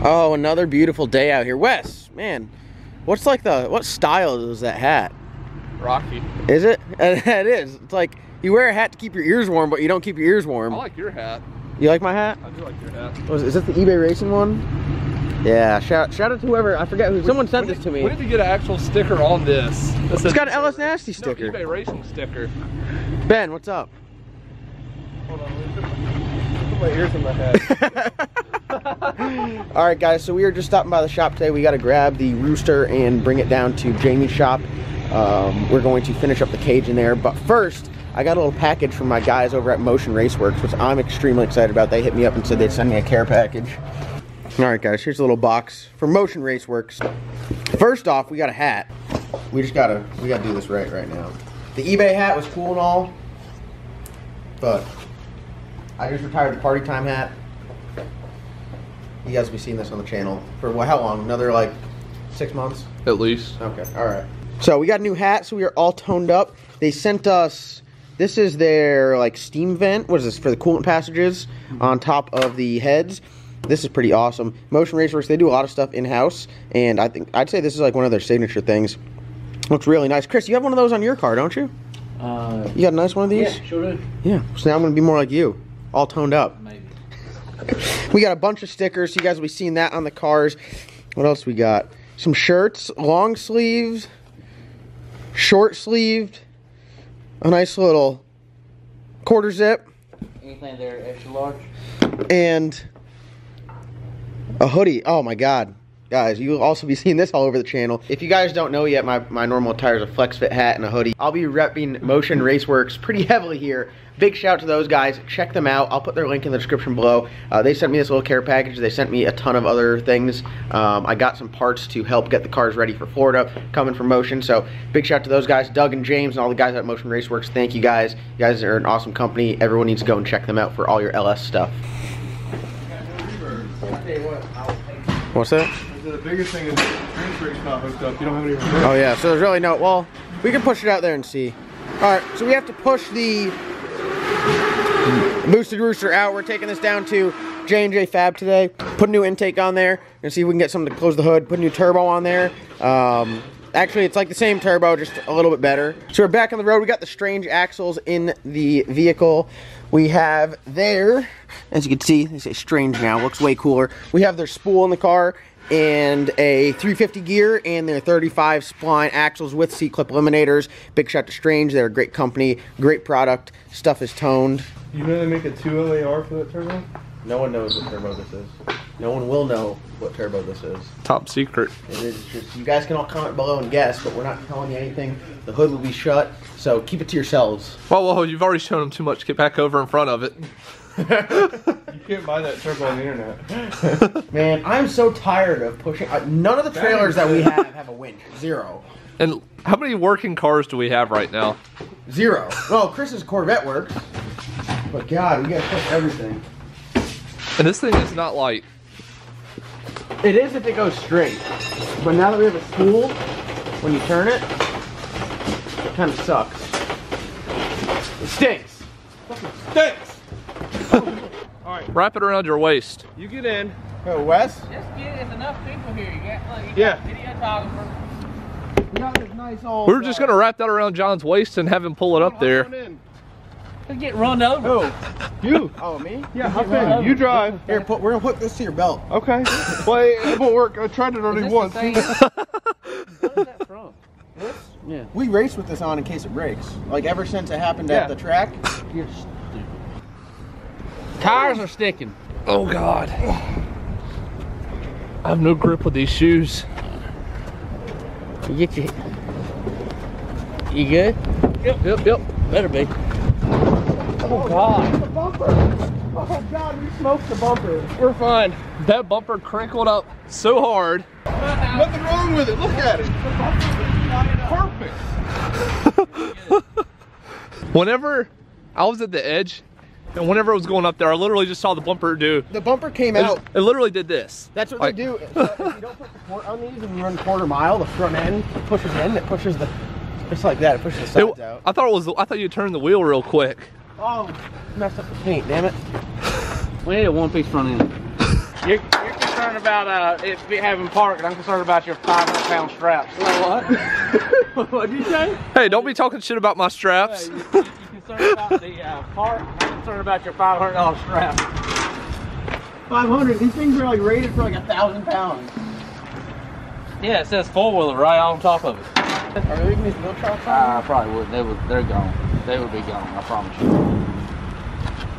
Oh, another beautiful day out here. Wes, man, what style is that hat? Rocky. Is it? It is. It's like you wear a hat to keep your ears warm, but you don't keep your ears warm. I like your hat. You like my hat? I do like your hat. Is this the eBay Racing one? Yeah, shout out to whoever, I forget who, someone sent this to me. We need to get an actual sticker on this. It's got an LS Nasty sticker. No, eBay Racing sticker. Ben, what's up? Hold on, let me put my ears in my head. Alright guys, so we are just stopping by the shop today. We got to grab the Rooster and bring it down to Jamie's shop. We're going to finish up the cage in there, but first, I got a little package from my guys over at Motion Raceworks, which I'm extremely excited about. They hit me up and said they'd send me a care package. Alright guys, here's a little box from Motion Raceworks. First off, we got a hat. We gotta do this right now. The eBay hat was cool and all, but I just retired the party time hat. You guys will be seeing this on the channel for how long? Another like 6 months? At least. Okay, alright. So we got a new hat, so we are all toned up. They sent us, this is their like steam vent. What is this, for the coolant passages on top of the heads. This is pretty awesome. Motion Raceworks, they do a lot of stuff in-house, and I'd say this is like one of their signature things. Looks really nice. Chris, you have one of those on your car, don't you? You got a nice one of these? Yeah, sure do. Yeah, so now I'm going to be more like you, all toned up. Maybe. We got a bunch of stickers, so you guys will be seeing that on the cars. What else we got? Some shirts, long sleeves, short sleeved, a nice little quarter zip. Anything there extra large? And a hoodie. Oh my god. Guys, you'll also be seeing this all over the channel. If you guys don't know yet, my normal attire is a flex fit hat and a hoodie. I'll be repping Motion Raceworks pretty heavily here. Big shout out to those guys. Check them out. I'll put their link in the description below. They sent me this little care package. They sent me a ton of other things. I got some parts to help get the cars ready for Florida coming from Motion. So big shout out to those guys, Doug and James and all the guys at Motion Raceworks. Thank you guys. You guys are an awesome company. Everyone needs to go and check them out for all your LS stuff. What's that? The biggest thing is the transfer's not hooked up. You don't have any reverse. Oh yeah, so there's really no, well, we can push it out there and see. Alright, so we have to push the boosted Rooster out. We're taking this down to J&J Fab today. Put a new intake on there and see if we can get something to close the hood. Put a new turbo on there. Actually, it's like the same turbo, just a little bit better. So we're back on the road. We got the strange axles in the vehicle. We have there, as you can see, they say strange now, looks way cooler. We have their spool in the car and a 350 gear and their 35 spline axles with C-clip eliminators. Big shout to Strange, they're a great company, great product, stuff is toned. You know they make a 2 LAR for that turbo? No one knows what turbo this is. No one will know what turbo this is. Top secret. It is just, you guys can all comment below and guess, but we're not telling you anything. The hood will be shut, so keep it to yourselves. Well, you've already shown them too much. Get back over in front of it. You can't buy that turbo on the internet. Man, I'm so tired of pushing. None of the trailers that we have a winch. Zero. And how many working cars do we have right now? Zero. Well, Chris's Corvette works. But God, we gotta push everything. And this thing is not light. It is if it goes straight. But now that we have a spool, when you turn it, it kind of sucks. It stinks. Fucking stinks. Alright. Wrap it around your waist. You get in. Oh, Wes? Just get enough people here. You got, look, Yeah. Videographer. We got this nice old. We were just gonna wrap that around John's waist and have him pull it up there. Let's get run over. Oh, you? Oh, me? Yeah, okay. You drive. Here, we're gonna hook this to your belt. Okay. Well, it won't work. I tried it already once. What is that from? This? Yeah. We race with this on in case it breaks. Like ever since it happened at the track. You're stupid. Tires are sticking. Oh God. I have no grip with these shoes. You get your... You good? Yep. Better be. Oh God. The bumper. Oh God, we smoked the bumper. We're fine. That bumper crinkled up so hard. Nothing wrong with it. Look at it. Perfect. Whenever I was at the edge, and whenever I was going up there, I literally just saw the bumper do. The bumper came out. It literally did this. That's what they do. So if you don't put the port on these and you run quarter mile, the front end pushes in. It pushes the, just like that. It pushes the sides out. I thought you turned the wheel real quick. Oh, messed up the paint. Damn it. We need a one-piece front end. You're concerned about it having parked. I'm concerned about your 500-pound straps. What? What'd you say? Hey, don't be talking shit about my straps. You're concerned about the park. I'm concerned about your $500 strap. 500. These things are like rated for like 1,000 pounds. Yeah, it says four-wheeler right on top of it. Are they leaving these wheel tracks on? I probably wouldn't. They're gone. They would be gone, I promise you.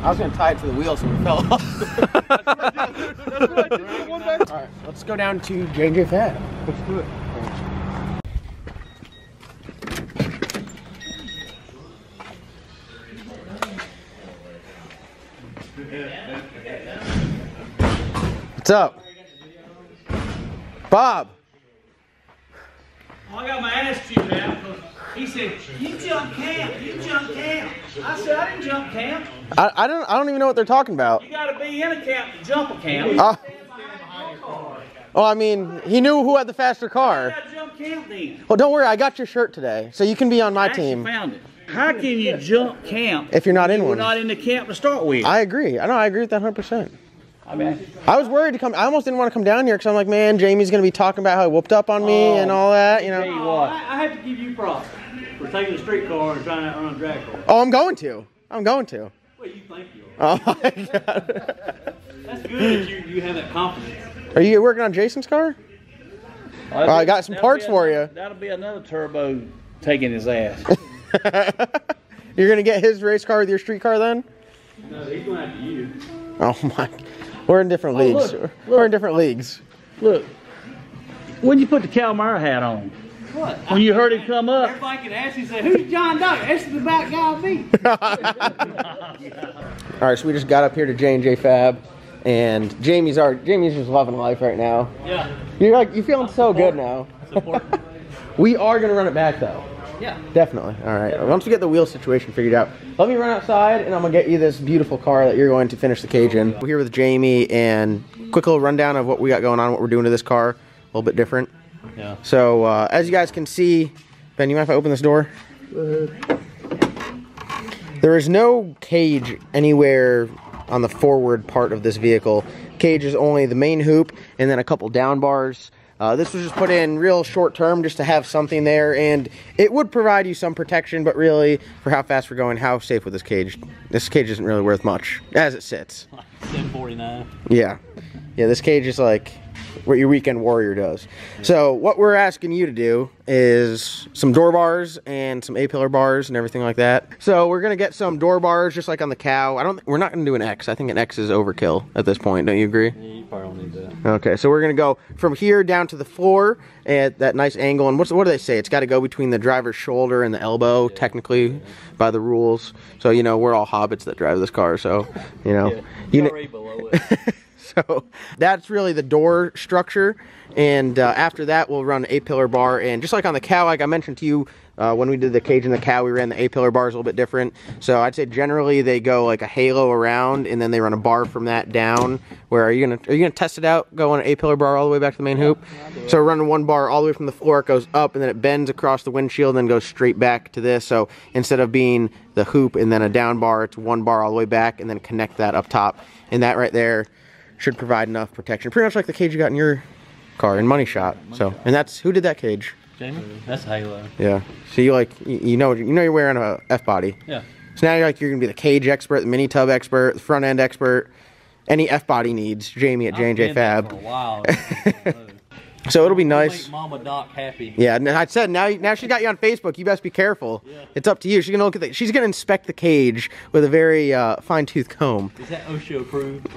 I was gonna tie it to the wheel so it fell off. That's what I did one day. Alright, let's go down to J&J Fab. Let's do it. What's up? Bob! I got my ass chewed out because he said, you jump camp, you jump camp. I said, I didn't jump camp. I don't even know what they're talking about. You got to be in a camp to jump a camp. Oh, I mean, he knew who had the faster car. You got to jump camp then. Well, don't worry, I got your shirt today, so you can be on my I actually team. found it. How can you jump camp If you're not in if one. you're not in the camp to start with? I agree. I agree with that 100%. I mean, I was worried to come. I almost didn't want to come down here because I'm like, man, Jamie's going to be talking about how he whooped up on me and all that, you tell you know. what, I have to give you props for taking a street car and trying to run a drag car. Oh, I'm going to. I'm going to. Well, you think you are. Oh, my God. That's good that you have that confidence. Are you working on Jason's car? I got some parts for you. That'll be another turbo taking his ass. You're going to get his race car with your street car then? No, he's going after you. Oh, my. We're in different leagues. look, We're in different leagues. Look, when you put the Cowmaro hat on, what? When you heard him come up, everybody can ask you, say, "Who's John Doe?" That's the back guy me. All right, so we just got up here to J&J Fab, and Jamie's just loving life right now. Yeah. You're feeling so good now. We are gonna run it back though. Yeah. Definitely. All right. Once we get the wheel situation figured out, let me run outside and I'm gonna get you this beautiful car that you're going to finish the cage in. We're here with Jamie, and quick little rundown of what we got going on, what we're doing to this car. A little bit different. Yeah. So as you guys can see, Ben, you mind if I open this door? There is no cage anywhere on the forward part of this vehicle. Cage is only the main hoop and then a couple down bars. This was just put in real short term just to have something there, and it would provide you some protection, but really, for how fast we're going, how safe with this cage isn't really worth much as it sits. 749. Yeah. Yeah, this cage is like what your weekend warrior does. So what we're asking you to do is some door bars and some A-pillar bars and everything like that. So we're gonna get some door bars just like on the Cow. We're not gonna do an X. I think an X is overkill at this point. Don't you agree? Yeah, you probably don't need that. Okay, so we're gonna go from here down to the floor at that nice angle. And what do they say? It's got to go between the driver's shoulder and the elbow, technically, by the rules. So you know we're all hobbits that drive this car. So you know, You're already below it. So that's really the door structure, and after that we'll run an A-pillar bar, and just like on the Cow, like I mentioned to you when we did the cage in the Cow, we ran the A-pillar bars a little bit different. So I'd say generally they go like a halo around, and then they run a bar from that down. Where are you gonna test it out? Go on an A-pillar bar all the way back to the main hoop. So we're running one bar all the way from the floor, it goes up, and then it bends across the windshield, and then goes straight back to this. So instead of being the hoop and then a down bar, it's one bar all the way back, and then connect that up top, and that right there should provide enough protection. Pretty much like the cage you got in your car in Money Shot. So, and that's, who did that cage? Jamie? That's Halo. Yeah. So you like, you know you're wearing a F-body. Yeah. So now you're gonna be the cage expert, the mini tub expert, the front end expert, any F-body needs, Jamie at J&J Fab. For a while. So it'll be nice. Make Mama Doc happy. Yeah, and I said now she's got you on Facebook. You best be careful. Yeah. It's up to you. She's gonna look at she's gonna inspect the cage with a very fine-tooth comb. Is that OSHA approved?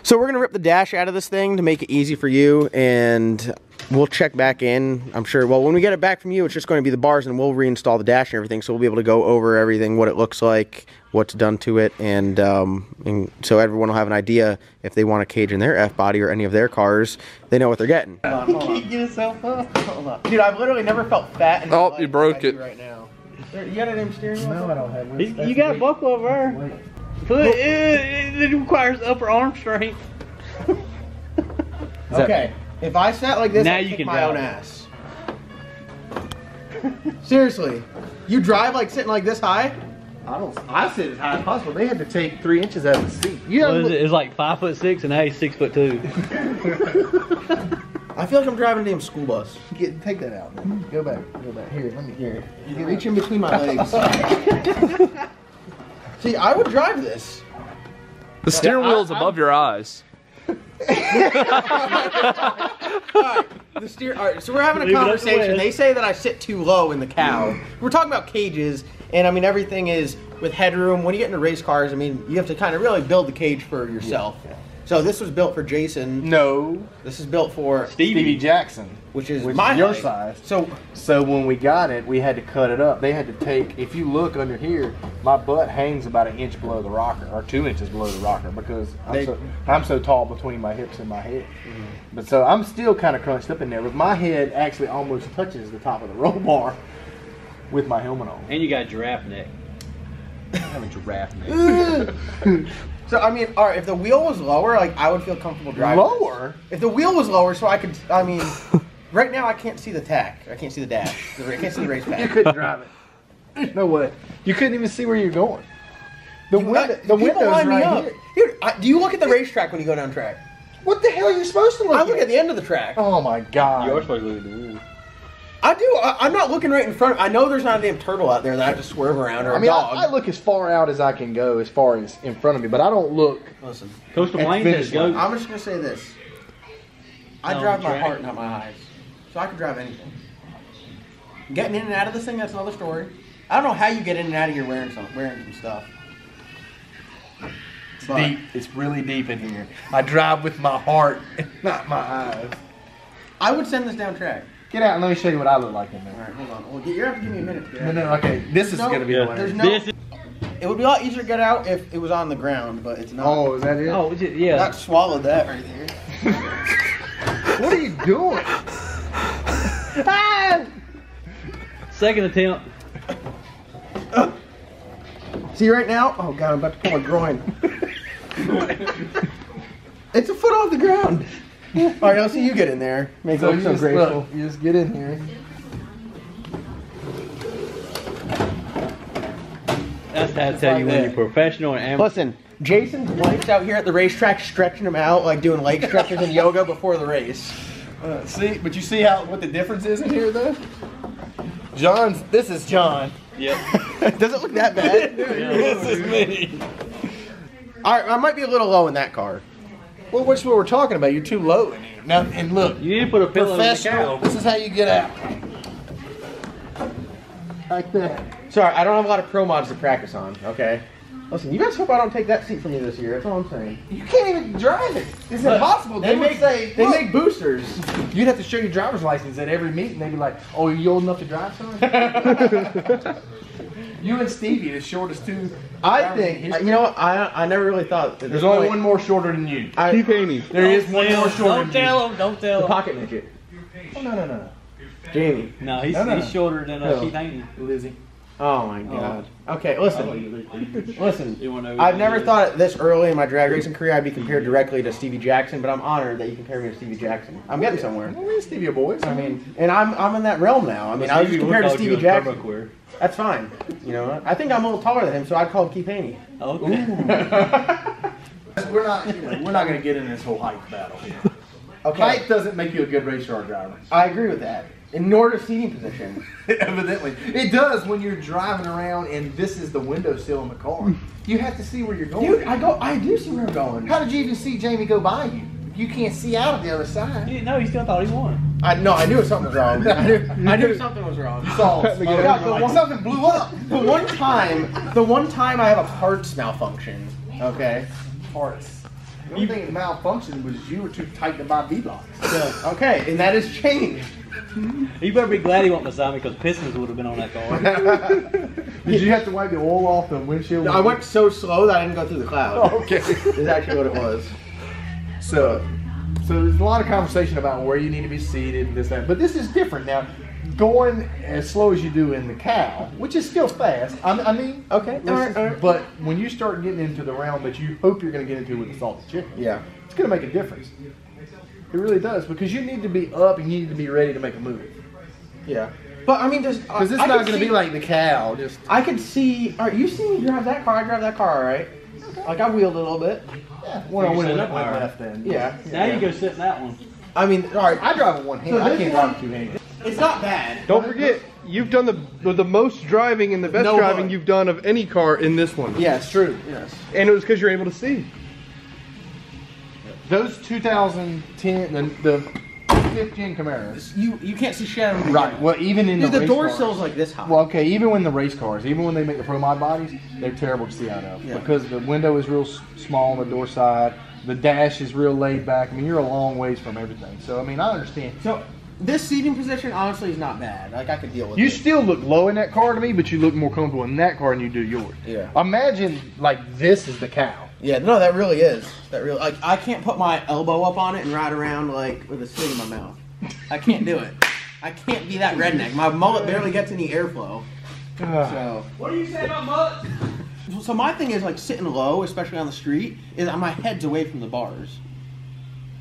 So we're gonna rip the dash out of this thing to make it easy for you, and we'll check back in, I'm sure. Well, when we get it back from you, it's just going to be the bars, and we'll reinstall the dash and everything, so we'll be able to go over everything, what it looks like, what's done to it, and so everyone will have an idea if they want a cage in their F-body or any of their cars, they know what they're getting. Get yourself up. Hold on. Dude, I've literally never felt fat in my life you broke it. right now. You got a damn steering wheel? No, I don't have one. You got a buckle over there. It requires upper arm strength. Okay, if I sat like this, Now I'd you kick can my drive. own ass. Seriously, you drive like sitting like this high? I said as high as possible. They had to take 3 inches out of the seat. You What is it? It's like 5'6", and now he's 6'2". I feel like I'm driving a damn school bus. Take that out, man. Go back. Here, let me hear it. You reach in between my legs. See, I would drive this. The steering wheel's above your eyes. Alright, so we're having a conversation. They say that I sit too low in the cow. We're talking about cages, and I mean everything is with headroom. When you get into race cars, I mean you have to kind of really build the cage for yourself. Yeah. So this was built for Jason. No, this is built for Stevie Jackson, which is your height. size. So when we got it, we had to cut it up. They had to take. If you look under here, my butt hangs about 1 inch below the rocker, or 2 inches below the rocker, because I'm so tall between my hips and my head. Mm-hmm. But so I'm still kind of crunched up in there, but my head actually almost touches the top of the roll bar with my helmet on. And you got a giraffe neck. I have a giraffe neck. So I mean, all right, if the wheel was lower, like I would feel comfortable driving. Lower? If the wheel was lower, so I could. I mean, right now I can't see the tack. I can't see the dash. I can't see the race pack. You couldn't drive it. No way. You couldn't even see where you're going. The window's right here. Dude, do you look at the racetrack when you go down track? What the hell are you supposed to look at? I look at the end of the track. Oh my god. You're supposed to look at the wheel. I do. I'm not looking right in front. I know there's not a damn turtle out there that I have to swerve around, or a dog. I look as far out as I can go, as far as in front of me, but I don't look. Listen, Coastal Plains says go. I'm just gonna say this. I drive my heart, not my eyes, so I can drive anything. Getting in and out of this thing, that's another story. I don't know how you get in and out of here wearing some stuff. It's deep. It's really deep in here. I drive with my heart, not my eyes. I would send this down track. Get out and let me show you what I look like in there. All right, hold on. Well, you have to give me a minute to get out. No, okay. This is going to be hilarious. It would be a lot easier to get out if it was on the ground, but it's not. Oh, is that it? Oh, yeah. Not swallowed that right there. What are you doing? Second attempt. See right now? Oh god, I'm about to pull my groin. It's a foot off the ground. All right, I'll see you get in there. Make it look so graceful. Look, you just get in here. That's how I tell you when you're professional and amateur. Listen, Jason's wife's out here at the racetrack stretching him out, like doing leg stretches and yoga before the race. See, but you see what the difference is in here, though? This is John. Yep. Does it look that bad? This is me. All right, I might be a little low in that car. Well, which is what we're talking about. You're too low in here. Now, and look, You didn't put a pillow in the professional. cow. This is how you get out. Like that. Sorry, I don't have a lot of pro mods to practice on, okay? Listen, you guys hope I don't take that seat from you this year. That's all I'm saying. You can't even drive it. It's impossible. They make boosters. You'd have to show your driver's license at every meeting. They'd be like, "Oh, are you old enough to drive, son?" You and Stevie, the shortest two. I think, you know what, I never really thought that There's only one more shorter than you. Keith Haney. There is one more shorter Don't tell him. Don't tell The him. pocket midget. Oh, no. Jamie. No, he's shorter than Keith Haney. Lizzie. Oh my god. Okay, listen. Listen, You wanna know I've who never he is? thought this early in my drag racing career I'd be compared directly to Stevie Jackson, but I'm honored that you compare me to Stevie Jackson. I'm getting somewhere. Well, we're Stevie boys. I mean, and I'm in that realm now. I mean, I was just compared to Stevie Jackson. That's fine. You know, I think I'm a little taller than him, so I'd call him Keith Haney. Okay. We're not going to get in this whole height battle here. Okay. Height doesn't make you a good race car driver. I agree with that. And nor does seating position. Evidently. It does when you're driving around and this is the windowsill in the car. You have to see where you're going. Dude, I do see where I'm going. How did you even see Jamie go by you? You can't see out of the other side. No, he still thought he won. I knew something was wrong. I knew something was wrong. Something blew up. The one time I have a parts malfunction. Okay. Parts. The only thing that malfunctioned was you were too tight to buy V-blocks. Okay, and that has changed. You better be glad he wasn't beside me because Pistons would have been on that car. Did you have to wipe the oil off the windshield? I went so slow that I didn't go through the cloud. Oh, okay. Is actually what it was. So there's a lot of conversation about where you need to be seated and this, that. But this is different now. Going as slow as you do in the cow, which is still fast. I mean, okay. All right. But when you start getting into the realm that you hope you're going to get into with the salted chicken, Yeah. it's going to make a difference. It really does, because you need to be up and you need to be ready to make a move. Yeah. But I mean, just because it's not going to be like the cow. Just I could see. All right, you see me drive that car. I drive that car, all right? Like I wheeled it a little bit. yeah, one went left then. Yeah. Now you go sit in that one. I mean, all right. I drive with one hand. So I can't drive with two hands. It's not bad. Don't forget, you've done the most driving and the best driving hood. you've done of any car in this one. Yes, true. Yes. And it was because you're able to see. Those 2010, the 5th gen Camaros. You can't see shit on them. Right. Well, even in Dude, the the race door cars. sill's like this high. Well, okay, even when the race cars, even when they make the Pro Mod bodies, they're terrible to see out of because the window is real small on the door side. The dash is real laid back. I mean, you're a long ways from everything. So, I mean, I understand. So this seating position honestly is not bad. Like I could deal with You it. still look low in that car to me, but you look more comfortable in that car than you do yours. Yeah. Imagine like this is the cow. Yeah, no, that really is. That really, like, I can't put my elbow up on it and ride around like with a swing in my mouth. I can't do it. I can't be that redneck. My mullet barely gets any airflow. So. What do you say about mullets? So my thing is like sitting low, especially on the street, is my head's away from the bars.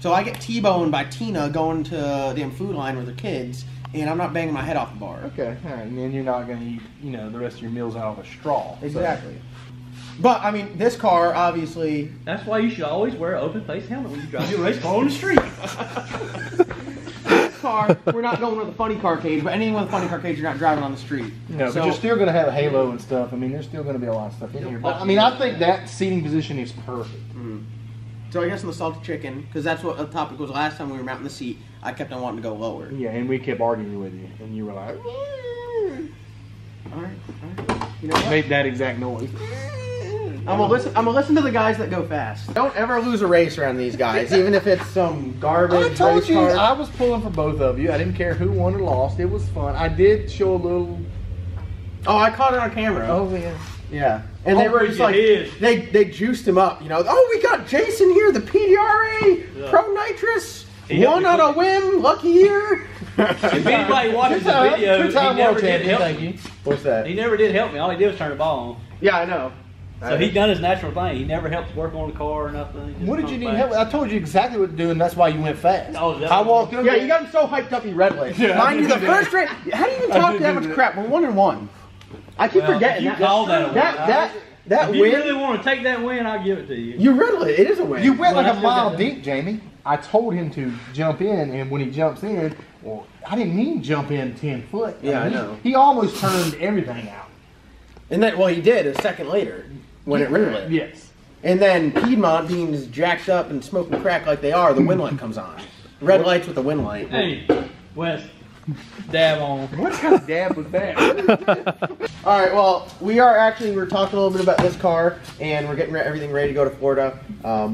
So I get T-boned by Tina going to damn Food Line with her kids, and I'm not banging my head off the bar. Okay, all right, and then you're not going to eat, you know, the rest of your meals out of a straw. Exactly. But I mean, this car obviously. That's why you should always wear an open face helmet when you drive your race car on the street. This car, we're not going with a funny car cage, but anything with a funny car cage, you're not driving on the street. No, So- but you're still going to have a halo and stuff. I mean, there's still going to be a lot of stuff in here. But I mean, I think that seating position is perfect. So I guess in the salted chicken, because that's what the topic was last time we were mounting the seat, I kept on wanting to go lower. Yeah, and we kept arguing with you, and you were like, All right. You know what? made that exact noise. I'm gonna listen to the guys that go fast. Don't ever lose a race around these guys, even if it's some garbage I told race you car. I was pulling for both of you. I didn't care who won or lost. It was fun. I did show a little. Oh, I caught it on camera. Oh yeah. Yeah. And they Oh, were just you like, did. they juiced him up, you know. Oh, we got Jason here, the PDRA, Pro Nitrous, He helped won me on a put- whim, lucky year. If anybody watches the video, he Two-time never world did champion. help Thank me. you. What's that? He never did help me. All he did was turn the ball on. Yeah, I know. So he done his natural thing. He never helped work on the car or nothing. He just What did you comes need back. help? I told you exactly what to do, and that's why you went fast. Oh, is that I what- walked up. Yeah, you got him so hyped up he red light. Yeah, Mind I you, did the do that. first race, how do you even I talk did that do much that. crap? We're 1-1. I keep Well, forgetting you that. call that a win. That If you win, really want to take that win, I'll give it to you. you red light. It is a win. You went Well, like I a still mile got that. deep, Jamie. I told him to jump in, and when he jumps in, well, I didn't mean jump in 10 foot. Yeah, I mean, know. He almost turned everything out. And then, well, he did a second later when it red lit. Yes. And then Piedmont being as jacked up and smoking crack like they are, the wind light comes on. Red lights with the wind light. Hey, Wes, dab on. What kind of dab was that? All right, well, we're talking a little bit about this car, and we're getting everything ready to go to Florida.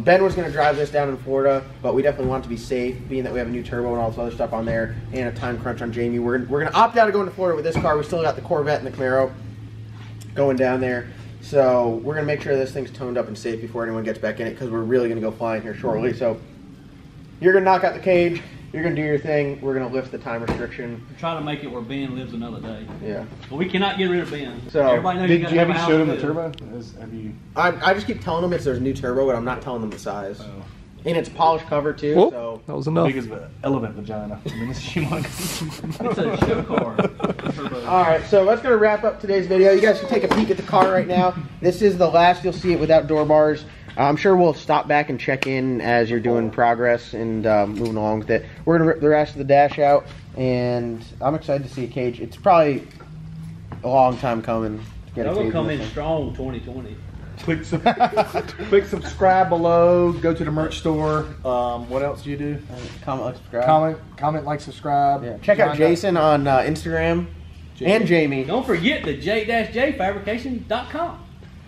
Ben was going to drive this down in Florida, but we definitely want it to be safe, being that we have a new turbo and all this other stuff on there, and a time crunch on Jamie. We're going to opt out of going to Florida with this car. We still got the Corvette and the Camaro going down there. So we're going to make sure this thing's toned up and safe before anyone gets back in it, because we're really going to go flying here shortly. So you're going to knock out the cage. You're going to do your thing. We're going to lift the time restriction. Try to make it where Ben lives another day. Yeah. But we cannot get rid of Ben. So, everybody knows Did gotta you have a you house showed him the too. turbo? Have you? I just keep telling them there's a new turbo, but I'm not telling them the size. Oh. And it's polished cover too, Whoop, so. that was enough. Big as an elephant vagina. I mean, it's humongous. It's a show car. Turbo. Alright, so that's going to wrap up today's video. You guys can take a peek at the car right now. This is the last you'll see it without door bars. I'm sure we'll stop back and check in as you're doing progress and moving along with it. We're going to rip the rest of the dash out, and I'm excited to see a cage. It's probably a long time coming to get a I'm cage. gonna come this in thing. strong 2020. Click subscribe below. Go to the merch store. What else do you do? Comment, like, subscribe. Comment, like, subscribe. Yeah. Check out Jason on Instagram and Jamie. Don't forget the J-JFabrication.com.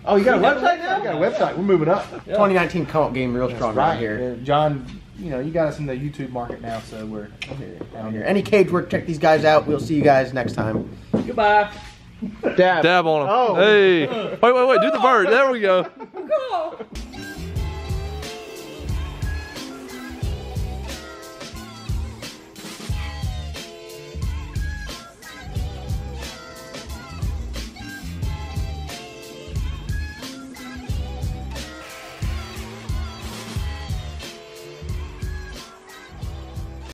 Oh, you got a got a website now? I got a website. We're moving up. 2019 co-op game real strong right here. John, you know, you got us in the YouTube market now, so we're down Here. here. Any cage work, check these guys out. We'll see you guys next time. Goodbye. Dab. Dab on him. Oh. Hey. Wait. Do the bird. There we go.